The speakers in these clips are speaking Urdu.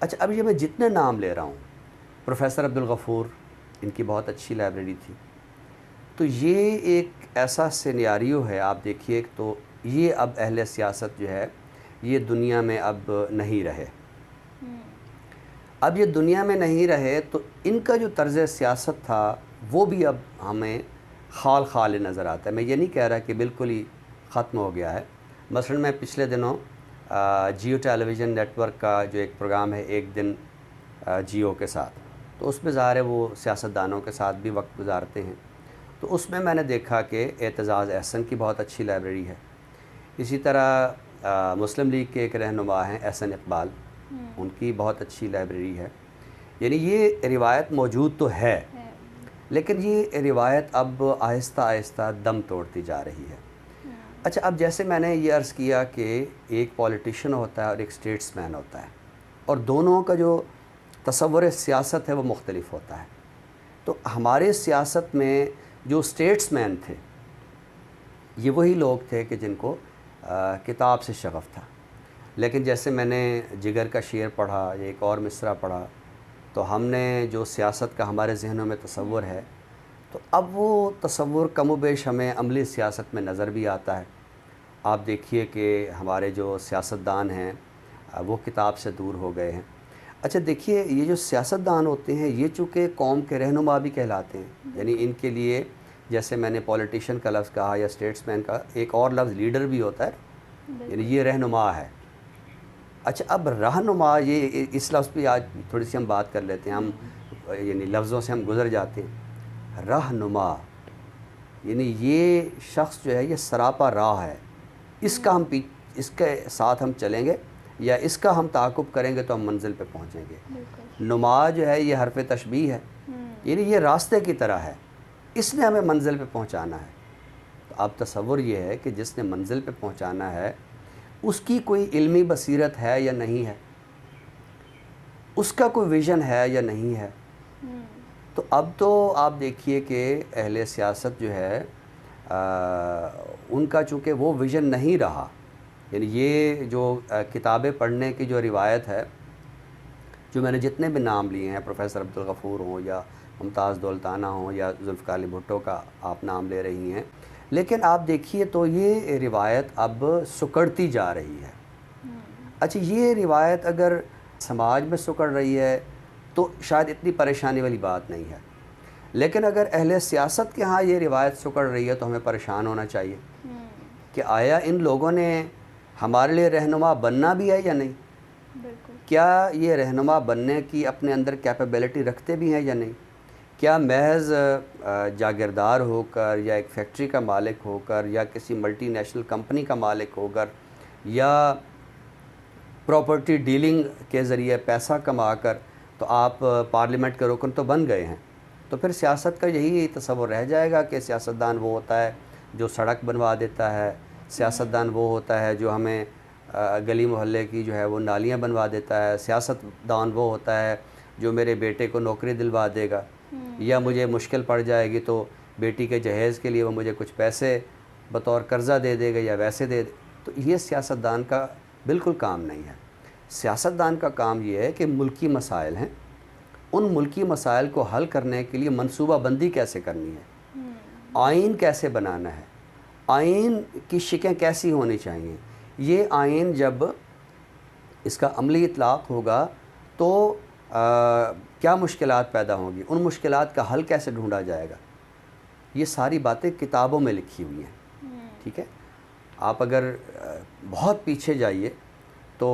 اچھا اب یہ میں جتنے نام لے رہا ہوں، پروفیسر عبدالغفور، ان کی بہت اچھی لائبریری تھی. تو یہ ایک ایسا سینیاریو ہے، آپ دیکھیے تو یہ اب اہل سیاست جو ہے یہ دنیا میں اب نہیں رہے. اب یہ دنیا میں نہیں رہے تو ان کا جو طرز سیاست تھا وہ بھی اب ہمیں خال خال نظر آتا ہے. میں یہ نہیں کہہ رہا کہ بالکل ہی ختم ہو گیا ہے. مثلا میں پچھلے دنوں جیو ٹیلی ویژن نیٹ ورک کا جو ایک پروگرام ہے ایک دن جیو کے ساتھ، تو اس میں ظاہر ہے وہ سیاستدانوں کے ساتھ بھی وقت گزارتے ہیں. تو اس میں نے دیکھا کہ اعتزاز احسن کی بہت اچھی لائبریری ہے. اسی طرح مسلم لیگ کے ایک رہنما ہیں احسن اقبال، ان کی بہت اچھی لائبریری ہے. یعنی یہ روایت موجود تو ہے، لیکن یہ روایت اب آہستہ آہستہ دم توڑتی جا رہی ہے. اچھا اب جیسے میں نے یہ عرض کیا کہ ایک پولیٹیشین ہوتا ہے اور ایک اسٹیٹس مین ہوتا ہے، اور دونوں کا جو تصور سیاست ہے وہ مختلف ہوتا ہے. تو ہمارے سیاست میں جو اسٹیٹس مین تھے یہ وہی لوگ تھے کہ جن کو کتاب سے شغف تھا. لیکن جیسے میں نے جگر کا شعر پڑھا یا ایک اور مصرع پڑھا، تو ہم نے جو سیاست کا ہمارے ذہنوں میں تصور ہے، تو اب وہ تصور کم و بیش ہمیں عملی سیاست میں نظر بھی آتا ہے. آپ دیکھیے کہ ہمارے جو سیاستدان ہیں وہ کتاب سے دور ہو گئے ہیں. اچھا دیکھیے یہ جو سیاستدان ہوتے ہیں یہ چونکہ قوم کے رہنما بھی کہلاتے ہیں، یعنی ان کے لیے جیسے میں نے پولیٹیشین کا لفظ کہا یا اسٹیٹس مین کا، ایک اور لفظ لیڈر بھی ہوتا ہے، یعنی یہ رہنما ہے. اچھا اب رہنما، یہ اس لفظ پہ آج تھوڑی سی ہم بات کر لیتے ہیں. ہم یعنی لفظوں سے ہم گزر جاتے ہیں. رہنما یعنی یہ شخص جو ہے یہ سراپا راہ ہے، اس کے ساتھ ہم چلیں گے یا اس کا ہم تعاقب کریں گے تو ہم منزل پہ پہنچیں گے. نما جو ہے یہ حرف تشبیہ ہے، یعنی یہ راستے کی طرح ہے، اس نے ہمیں منزل پہ پہنچانا ہے. تو اب تصور یہ ہے کہ جس نے منزل پہ پہنچانا ہے اس کی کوئی علمی بصیرت ہے یا نہیں ہے، اس کا کوئی ویژن ہے یا نہیں ہے. تو اب تو آپ دیکھیے کہ اہل سیاست جو ہے ان کا چونکہ وہ ویژن نہیں رہا. یعنی یہ جو کتابیں پڑھنے کی جو روایت ہے، جو میں نے جتنے بھی نام لیے ہیں، پروفیسر عبدالغفور ہوں یا ممتاز دولتانہ ہوں یا ذوالفقار علی بھٹو کا آپ نام لے رہی ہیں، لیکن آپ دیکھیے تو یہ روایت اب سکڑتی جا رہی ہے. اچھا یہ روایت اگر سماج میں سکڑ رہی ہے تو شاید اتنی پریشانی والی بات نہیں ہے، لیکن اگر اہل سیاست کے ہاں یہ روایت سکڑ رہی ہے تو ہمیں پریشان ہونا چاہیے کہ آیا ان لوگوں نے ہمارے لیے رہنما بننا بھی ہے یا نہیں. کیا یہ رہنما بننے کی اپنے اندر کیپیبلٹی رکھتے بھی ہیں یا نہیں. کیا محض جاگیردار ہو کر یا ایک فیکٹری کا مالک ہو کر یا کسی ملٹی نیشنل کمپنی کا مالک ہو کر یا پراپرٹی ڈیلنگ کے ذریعے پیسہ کما کر تو آپ پارلیمنٹ کے رکن تو بن گئے ہیں، تو پھر سیاست کا یہی تصور رہ جائے گا کہ سیاستدان وہ ہوتا ہے جو سڑک بنوا دیتا ہے، سیاستدان وہ ہوتا ہے جو ہمیں گلی محلے کی جو ہے وہ نالیاں بنوا دیتا ہے، سیاستدان وہ ہوتا ہے جو میرے بیٹے کو نوکری دلوا دے گا، یا مجھے مشکل پڑ جائے گی تو بیٹی کے جہیز کے لیے وہ مجھے کچھ پیسے بطور قرضہ دے دے گا یا ویسے دے دے. تو یہ سیاستدان کا بالکل کام نہیں ہے. سیاستدان کا کام یہ ہے کہ ملکی مسائل ہیں، ان ملکی مسائل کو حل کرنے کے لیے منصوبہ بندی کیسے کرنی ہے، آئین کیسے بنانا ہے، آئین کی شکیں کیسی ہونی چاہیے. یہ آئین جب اس کا عملی اطلاق ہوگا تو کیا مشکلات پیدا ہوں گی، ان مشکلات کا حل کیسے ڈھونڈا جائے گا. یہ ساری باتیں کتابوں میں لکھی ہوئی ہیں. ٹھیک ہے، آپ اگر بہت پیچھے جائیے تو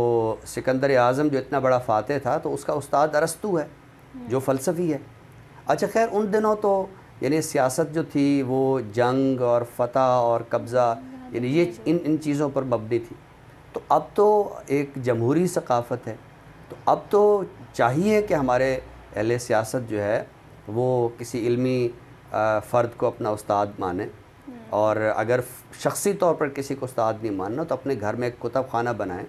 سکندر اعظم جو اتنا بڑا فاتح تھا تو اس کا استاد ارسطو ہے جو فلسفی ہے. اچھا خیر ان دنوں تو یعنی سیاست جو تھی وہ جنگ اور فتح اور قبضہ یعنی یہ ان چیزوں پر مبنی تھی. تو اب تو ایک جمہوری ثقافت ہے. تو اب تو چاہیے کہ ہمارے اہل سیاست جو ہے وہ کسی علمی فرد کو اپنا استاد مانیں، اور اگر شخصی طور پر کسی کو استاد نہیں ماننا تو اپنے گھر میں ایک کتب خانہ بنائیں،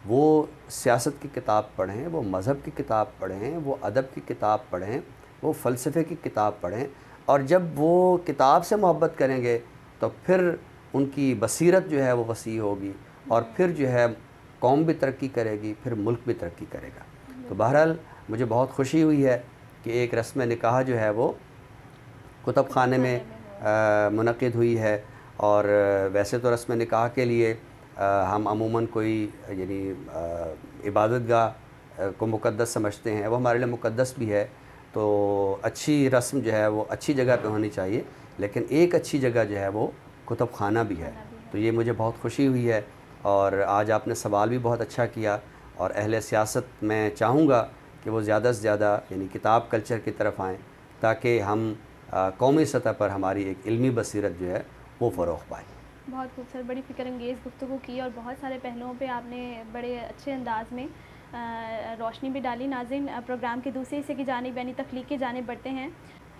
وہ سیاست کی کتاب پڑھیں، وہ مذہب کی کتاب پڑھیں، وہ ادب کی کتاب پڑھیں، وہ فلسفے کی کتاب پڑھیں. اور جب وہ کتاب سے محبت کریں گے تو پھر ان کی بصیرت جو ہے وہ وسیع ہوگی، اور پھر جو ہے قوم بھی ترقی کرے گی، پھر ملک بھی ترقی کرے گا. تو بہرحال مجھے بہت خوشی ہوئی ہے کہ ایک رسم نکاح جو ہے وہ کتب خانے میں منعقد ہوئی ہے. اور ویسے تو رسم نکاح کے لیے ہم عموماً کوئی یعنی عبادت گاہ کو مقدس سمجھتے ہیں، وہ ہمارے لیے مقدس بھی ہے. تو اچھی رسم جو ہے وہ اچھی جگہ پہ ہونی چاہیے، لیکن ایک اچھی جگہ جو ہے وہ کتب خانہ بھی ہے. تو یہ مجھے بہت خوشی ہوئی ہے. اور آج آپ نے سوال بھی بہت اچھا کیا، اور اہل سیاست میں چاہوں گا کہ وہ زیادہ سے زیادہ یعنی کتاب کلچر کی طرف آئیں، تاکہ ہم قومی سطح پر ہماری ایک علمی بصیرت جو ہے وہ فروغ پائے. بہت خوبصورت، بڑی فکر انگیز گفتگو کی، اور بہت سارے پہلوؤں پہ آپ نے بڑے اچھے انداز میں روشنی بھی ڈالی. ناظرین، پروگرام کے دوسرے حصے کی جانب یعنی تخلیق کی جانب بڑھتے ہیں.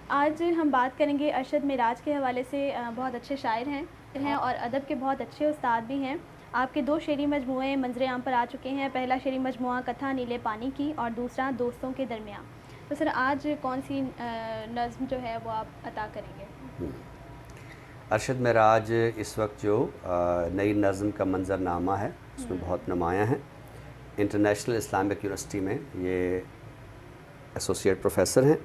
آج ہم بات کریں گے ارشد معراج کے حوالے سے. بہت اچھے شاعر ہیں اور ادب کے بہت اچھے استاد بھی ہیں. آپ کے 2 شعری مجموعے منظر عام پر آ چکے ہیں. پہلا شعری مجموعہ کتھا نیلے پانی کی، اور دوسرا دوستوں کے درمیان. تو سر آج کون سی نظم جو ہے وہ آپ عطا کریں گے؟ ارشد معراج اس وقت جو نئی نظم کا منظر نامہ ہے اس میں بہت نمایاں ہیں. انٹرنیشنل اسلامک یونیورسٹی میں یہ ایسوسیٹ پروفیسر ہیں.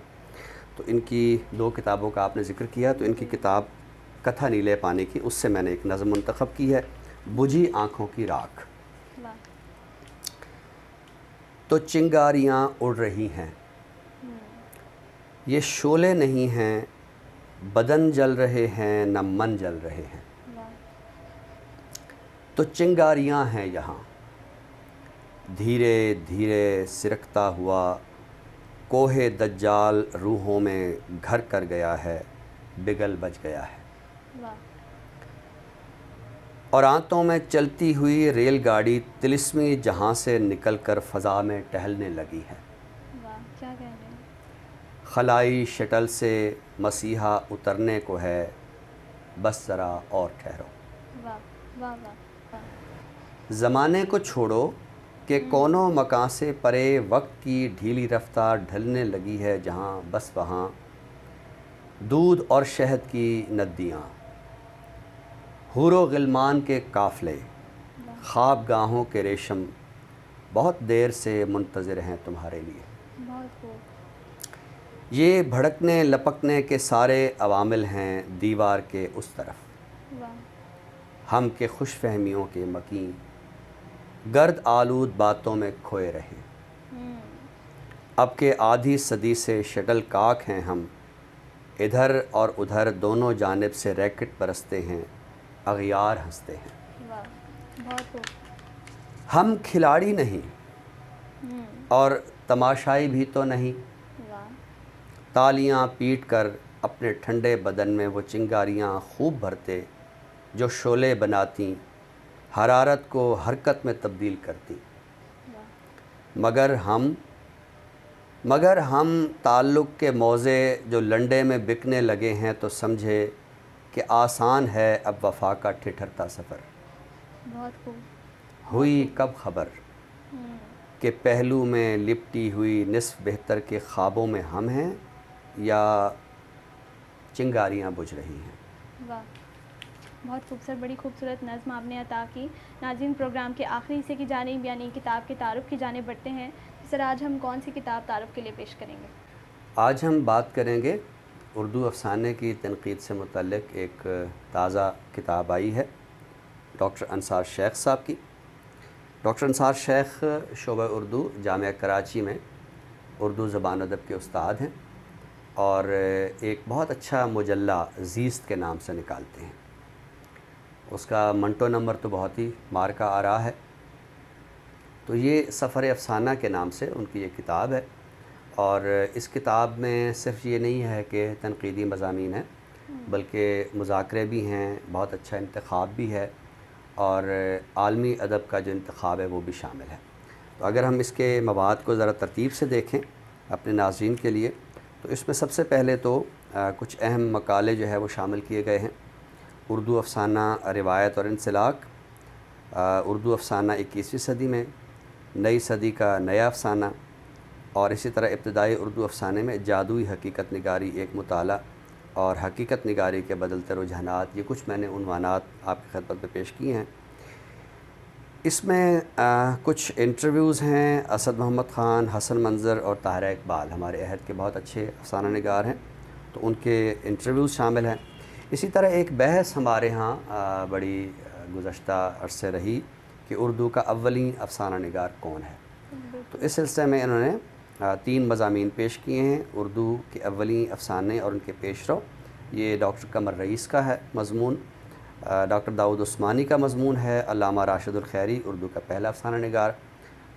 تو ان کی 2 کتابوں کا آپ نے ذکر کیا، تو ان کی کتاب کتھا نیلے پانی کی، اس سے میں نے ایک نظم منتخب کی ہے، بجھی آنکھوں کی راکھ. تو چنگاریاں اڑ رہی ہیں، یہ شعلے نہیں ہیں، بدن جل رہے ہیں نہ من جل رہے ہیں. تو چنگاریاں ہیں یہاں، دھیرے دھیرے سرکتا ہوا کوہ دجال روحوں میں گھر کر گیا ہے، بگل بج گیا ہے. اور آنتوں میں چلتی ہوئی ریل گاڑی طلسمی جہاں سے نکل کر فضا میں ٹہلنے لگی ہے. کیا کہہ رہے ہیں؟ خلائی شٹل سے مسیحا اترنے کو ہے، بس ذرا اور ٹھہرو. زمانے کو چھوڑو کہ کونوں مکان سے پرے وقت کی ڈھیلی رفتار ڈھلنے لگی ہے جہاں، بس وہاں دودھ اور شہد کی ندیاں، حور و غلمان کے قافلے، خواب گاہوں کے ریشم بہت دیر سے منتظر ہیں تمہارے لیے. بہت خوب. یہ بھڑکنے لپکنے کے سارے عوامل ہیں دیوار کے اس طرف، ہم کے خوش فہمیوں کے مکین گرد آلود باتوں میں کھوئے رہے. اب کے آدھی صدی سے شٹل کاک ہیں ہم، ادھر اور ادھر دونوں جانب سے ریکٹ برستے ہیں، اغیار ہنستے ہیں. بہت خوب. ہم کھلاڑی نہیں اور تماشائی بھی تو نہیں، تالیاں پیٹ کر اپنے ٹھنڈے بدن میں وہ چنگاریاں خوب بھرتے جو شعلے بناتی، حرارت کو حرکت میں تبدیل کرتی. مگر ہم تعلق کے موزے جو لنڈے میں بکنے لگے ہیں، تو سمجھے کہ آسان ہے اب وفا کا ٹھٹھرتا سفر. بہت خوب. ہوئی کب خبر کہ پہلو میں لپٹی ہوئی نصف بہتر کے خوابوں میں ہم ہیں، یا چنگاریاں بجھ رہی ہیں. واہ، بہت خوبصورت، بڑی خوبصورت نظم آپ نے عطا کی. ناظرین، پروگرام کے آخری حصے کی جانب یعنی کتاب کے تعارف کی جانب بڑھتے ہیں. سر آج ہم کون سی کتاب تعارف کے لیے پیش کریں گے؟ آج ہم بات کریں گے اردو افسانے کی تنقید سے متعلق ایک تازہ کتاب آئی ہے ڈاکٹر انصار شیخ صاحب کی. ڈاکٹر انصار شیخ شعبہ اردو جامعہ کراچی میں اردو زبان ادب کے استاد ہیں، اور ایک بہت اچھا مجلہ زیست کے نام سے نکالتے ہیں. اس کا منٹو نمبر تو بہت ہی مارکہ آ رہا ہے. تو یہ سفر افسانہ کے نام سے ان کی یہ کتاب ہے، اور اس کتاب میں صرف یہ نہیں ہے کہ تنقیدی مضامین ہیں، بلکہ مذاکرے بھی ہیں، بہت اچھا انتخاب بھی ہے، اور عالمی ادب کا جو انتخاب ہے وہ بھی شامل ہے. تو اگر ہم اس کے مواد کو ذرا ترتیب سے دیکھیں اپنے ناظرین کے لیے، تو اس میں سب سے پہلے تو کچھ اہم مقالے جو ہے وہ شامل کیے گئے ہیں. اردو افسانہ روایت اور انسلاک، اردو افسانہ 21ویں صدی میں، نئی صدی کا نیا افسانہ، اور اسی طرح ابتدائی اردو افسانے میں جادوئی حقیقت نگاری ایک مطالعہ، اور حقیقت نگاری کے بدلتے رجحانات. یہ کچھ میں نے عنوانات آپ کی خدمت میں پیش کیے ہیں. اس میں کچھ انٹرویوز ہیں اسد محمد خان، حسن منظر اور طاہرہ اقبال، ہمارے عہد کے بہت اچھے افسانہ نگار ہیں، تو ان کے انٹرویوز شامل ہیں۔ اسی طرح ایک بحث ہمارے ہاں بڑی گزشتہ عرصے رہی کہ اردو کا اولین افسانہ نگار کون ہے، تو اس سلسلے میں انہوں نے 3 مضامین پیش کیے ہیں اردو کے اولین افسانے اور ان کے پیش رو۔ یہ ڈاکٹر قمر رئیس کا ہے مضمون، ڈاکٹر داؤد عثمانی کا مضمون ہے، علامہ راشد الخیری اردو کا پہلا افسانہ نگار،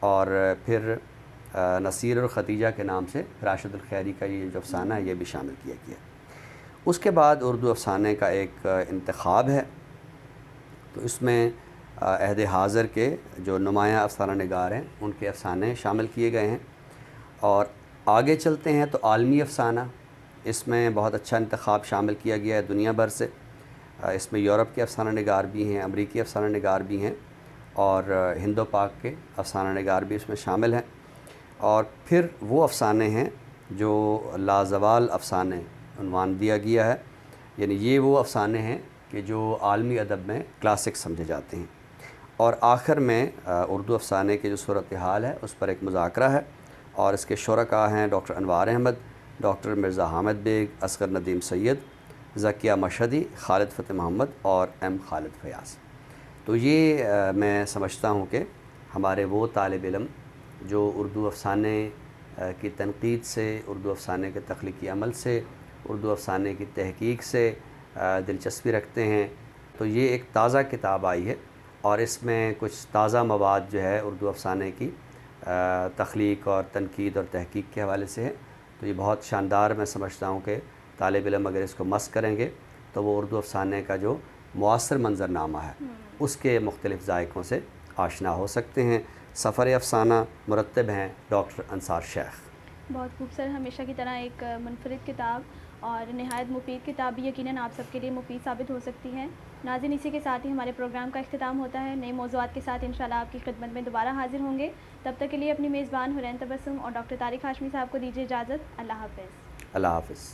اور پھر نصیر اور ختیجہ کے نام سے راشد الخیری کا یہ جو افسانہ ہے یہ بھی شامل کیا گیا۔ اس کے بعد اردو افسانے کا ایک انتخاب ہے، تو اس میں عہد حاضر کے جو نمایاں افسانہ نگار ہیں ان کے افسانے شامل کیے گئے ہیں۔ اور آگے چلتے ہیں تو عالمی افسانہ، اس میں بہت اچھا انتخاب شامل کیا گیا ہے دنیا بھر سے۔ اس میں یورپ کے افسانہ نگار بھی ہیں، امریکی افسانہ نگار بھی ہیں، اور ہند و پاک کے افسانہ نگار بھی اس میں شامل ہیں۔ اور پھر وہ افسانے ہیں جو لازوال افسانے عنوان دیا گیا ہے، یعنی یہ وہ افسانے ہیں کہ جو عالمی ادب میں کلاسک سمجھے جاتے ہیں۔ اور آخر میں اردو افسانے کی جو صورتحال ہے اس پر ایک مذاکرہ ہے، اور اس کے شرکاء ہیں ڈاکٹر انوار احمد، ڈاکٹر مرزا حامد بیگ، اصغر ندیم سید، ذکیہ مشہدی، خالد فتح محمد اور ایم خالد فیاض۔ تو یہ میں سمجھتا ہوں کہ ہمارے وہ طالب علم جو اردو افسانے کی تنقید سے، اردو افسانے کے تخلیقی عمل سے، اردو افسانے کی تحقیق سے دلچسپی رکھتے ہیں، تو یہ ایک تازہ کتاب آئی ہے، اور اس میں کچھ تازہ مواد جو ہے اردو افسانے کی تخلیق اور تنقید اور تحقیق کے حوالے سے ہے، تو یہ بہت شاندار میں سمجھتا ہوں کہ طالب علم اگر اس کو مس کریں گے تو وہ اردو افسانے کا جو معاصر منظرنامہ ہے اس کے مختلف ذائقوں سے آشنا ہو سکتے ہیں۔ سفر افسانہ مرتب ہیں ڈاکٹر انصار شیخ۔ بہت خوبصورت، ہمیشہ کی طرح ایک منفرد کتاب اور نہایت مفید کتاب بھی یقیناً آپ سب کے لیے مفید ثابت ہو سکتی ہے۔ ناظرین، اسی کے ساتھ ہی ہمارے پروگرام کا اختتام ہوتا ہے۔ نئے موضوعات کے ساتھ انشاءاللہ آپ کی خدمت میں دوبارہ حاضر ہوں گے۔ تب تک کے لیے اپنی میزبان حرین تبسم اور ڈاکٹر طارق ہاشمی صاحب کو دیجیے اجازت۔ اللہ حافظ۔ اللہ حافظ۔